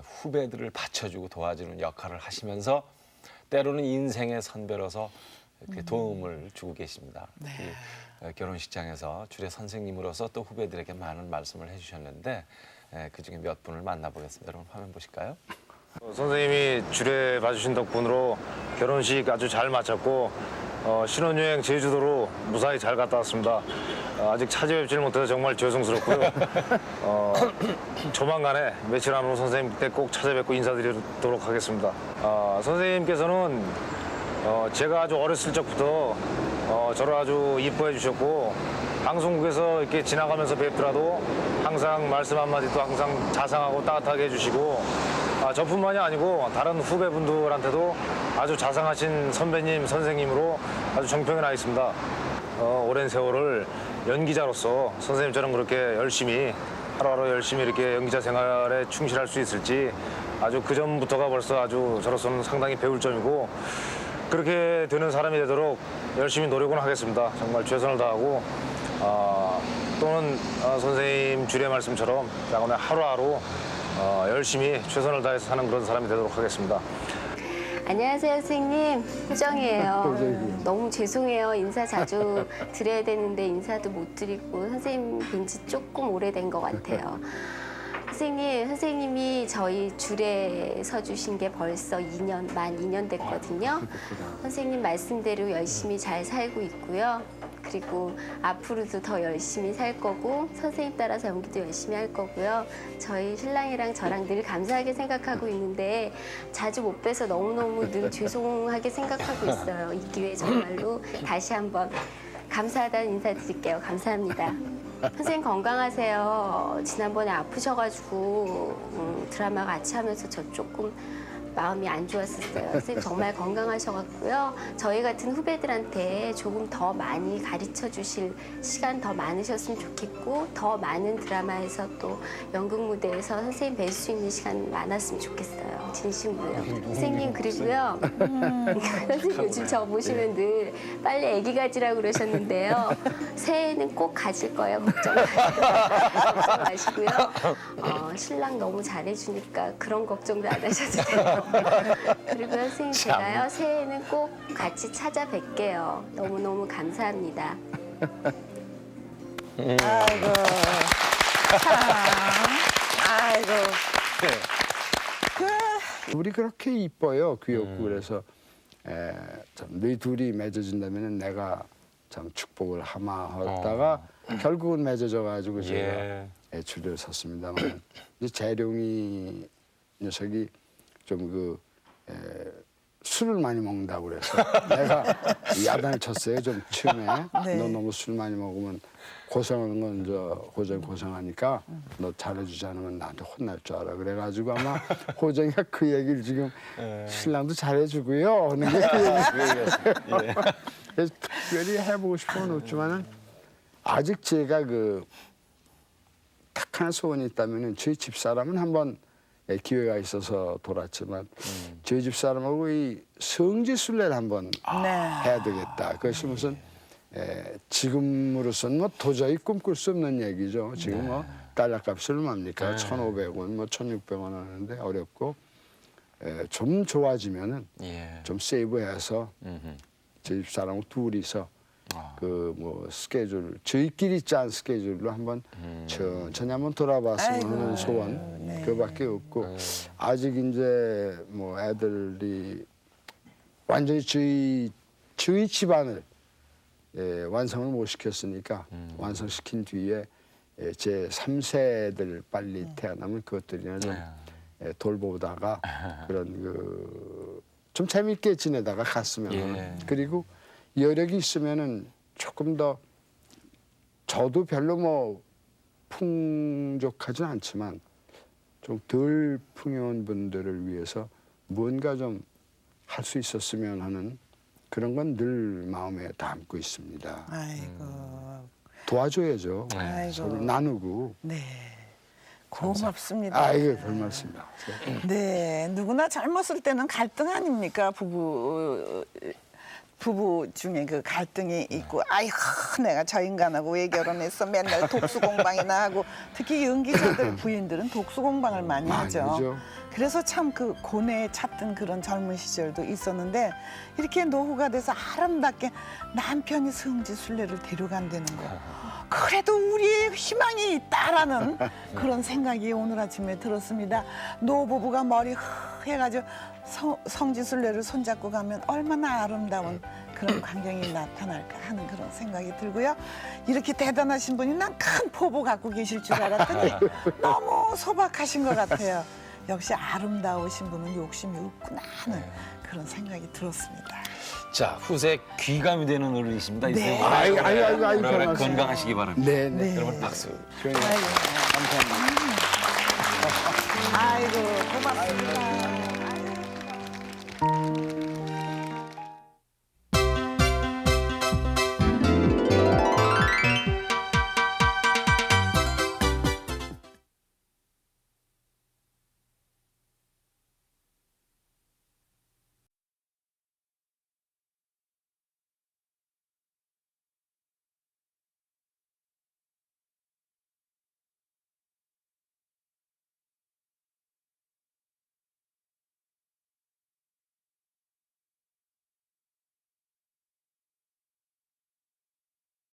A: 후배들을 받쳐주고 도와주는 역할을 하시면서 때로는 인생의 선배로서 이렇게 도움을 주고 계십니다. 이 결혼식장에서 주례 선생님으로서 또 후배들에게 많은 말씀을 해주셨는데 그중에 몇 분을 만나보겠습니다. 여러분 화면 보실까요?
D: 선생님이 주례 봐주신 덕분으로 결혼식 아주 잘 마쳤고 신혼여행 제주도로 무사히 잘 갔다 왔습니다. 아직 찾아뵙지를 못해서 정말 죄송스럽고요. 조만간에 며칠 안으로 선생님 때 꼭 찾아뵙고 인사드리도록 하겠습니다. 선생님께서는 제가 아주 어렸을 적부터 저를 아주 이뻐해 주셨고 방송국에서 이렇게 지나가면서 뵙더라도 항상 말씀 한마디도 항상 자상하고 따뜻하게 해주시고 저뿐만이 아니고 다른 후배분들한테도 아주 자상하신 선배님, 선생님으로 아주 정평이 나 있습니다. 오랜 세월을 연기자로서 선생님처럼 그렇게 열심히 하루하루 열심히 이렇게 연기자 생활에 충실할 수 있을지 아주 그 점부터가 벌써 아주 저로서는 상당히 배울 점이고 그렇게 되는 사람이 되도록 열심히 노력은 하겠습니다. 정말 최선을 다하고 또는 선생님 주례 말씀처럼 오늘 하루하루 열심히 최선을 다해서 사는 그런 사람이 되도록 하겠습니다.
E: 안녕하세요, 선생님. 호정이에요. 너무 죄송해요. 인사 자주 드려야 되는데 인사도 못 드리고 선생님 뵌지 조금 오래된 것 같아요. 선생님이 저희 주례 서주신 게 벌써 만 2년 됐거든요. 선생님 말씀대로 열심히 잘 살고 있고요. 그리고 앞으로도 더 열심히 살 거고 선생님 따라서 연기도 열심히 할 거고요. 저희 신랑이랑 저랑 늘 감사하게 생각하고 있는데 자주 못 뵈서 너무너무 늘 죄송하게 생각하고 있어요. 이 기회에 정말로 다시 한번 감사하다는 인사 드릴게요. 감사합니다. 선생님 건강하세요. 지난번에 아프셔가지고 드라마 같이 하면서 저 조금 마음이 안 좋았었어요. 선생님 정말 건강하셔갖고요. 저희 같은 후배들한테 조금 더 많이 가르쳐 주실 시간 더 많으셨으면 좋겠고 더 많은 드라마에서 또 연극 무대에서 선생님 뵐 수 있는 시간 많았으면 좋겠어요. 진심으로요. 선생님 그리고요. 선생님 요즘 저 보시면 늘 빨리 애기 가지라고 그러셨는데요. 새해에는 꼭 가질 거예요. 걱정 마시고요. 신랑 너무 잘해주니까 그런 걱정도 안 하셔도 돼요. 그리고 선생님 제가요 새해에는 꼭 같이 찾아뵐게요. 너무너무 감사합니다.
B: 아이고 참 아이고
C: 우리 그렇게 이뻐요 귀엽고 그래서 참 너희 둘이 맺어진다면 내가 참 축복을 하마하다가 결국은 맺어져 가지고 제가 애출을 섰습니다만 이제 재룡이 녀석이 좀 술을 많이 먹는다고 그래서 내가 야단을 쳤어요 좀 처음에.
B: 네.
C: 너 너무 술 많이 먹으면 고생하는 건 고생하니까 너 잘해주지 않으면 나한테 혼날 줄 알아. 그래가지고 아마 호정이가 그 얘기를 지금 신랑도 잘해주고요 하는 게 그 얘기였어요. 그래서 특별히 해보고 싶은 건 없지만은 아직 제가 딱 하나 소원이 있다면은 저희 집사람은 한번 기회가 있어서 돌았지만 저희 집사람하고 이 성지순례를 한번
B: 네.
C: 해야 되겠다. 그것이 무슨 지금으로서는 뭐 도저히 꿈꿀 수 없는 얘기죠. 지금 뭐 달러값이 얼마입니까? 1,500원, 뭐 1,600원 하는데 어렵고 좀 좋아지면은 좀 세이브해서 저희 집사람하고 둘이서 뭐 스케줄 저희끼리 짠 스케줄로 한번 천천히 한번 돌아봤으면
B: 아이고,
C: 하는 소원
B: 네.
C: 그밖에 없고 아직 이제 뭐 애들이 완전히 저희 집안을 완성을 못 시켰으니까 완성시킨 뒤에 제 3세들 빨리 태어나면 그것들이나 좀 돌보다가 그런 좀 재밌게 지내다가 갔으면 그리고 여력이 있으면은 조금 더 저도 별로 뭐 풍족하진 않지만 좀 덜 풍요한 분들을 위해서 뭔가 좀 할 수 있었으면 하는 그런 건 늘 마음에 담고 있습니다.
B: 아이고
C: 도와줘야죠.
B: 아이고.
C: 서로 나누고.
B: 네 고맙습니다.
C: 아이고 별 말씀이야.
B: 네, 누구나 젊었을 때는 갈등 아닙니까? 부부 중에 그 갈등이 있고, 아이고, 내가 저 인간하고 왜 결혼했어? 맨날 독수공방이나 하고, 특히 연기자들 부인들은 독수공방을 많이 하죠.
C: 그죠.
B: 그래서 참 그 고뇌에 찼던 그런 젊은 시절도 있었는데, 이렇게 노후가 돼서 아름답게 남편이 성지순례를 데려간다는 거. 그래도 우리의 희망이 있다라는 그런 생각이 오늘 아침에 들었습니다. 노부부가 머리 해가지고 성지순례를 손잡고 가면 얼마나 아름다운 그런 광경이 나타날까 하는 그런 생각이 들고요. 이렇게 대단하신 분이 난 큰 포부 갖고 계실 줄 알았더니 너무 소박하신 것 같아요. 역시 아름다우신 분은 욕심이 없구나 하는 그런 생각이 들었습니다.
A: 자, 후세 귀감이 되는 어른이십니다.
B: 네.
C: 아이고,
A: 오래오래
C: 고맙습니다.
A: 건강하시기 바랍니다.
C: 네, 네.
A: 여러분 박수.
C: 감사합니다.
B: 아이고 고맙습니다.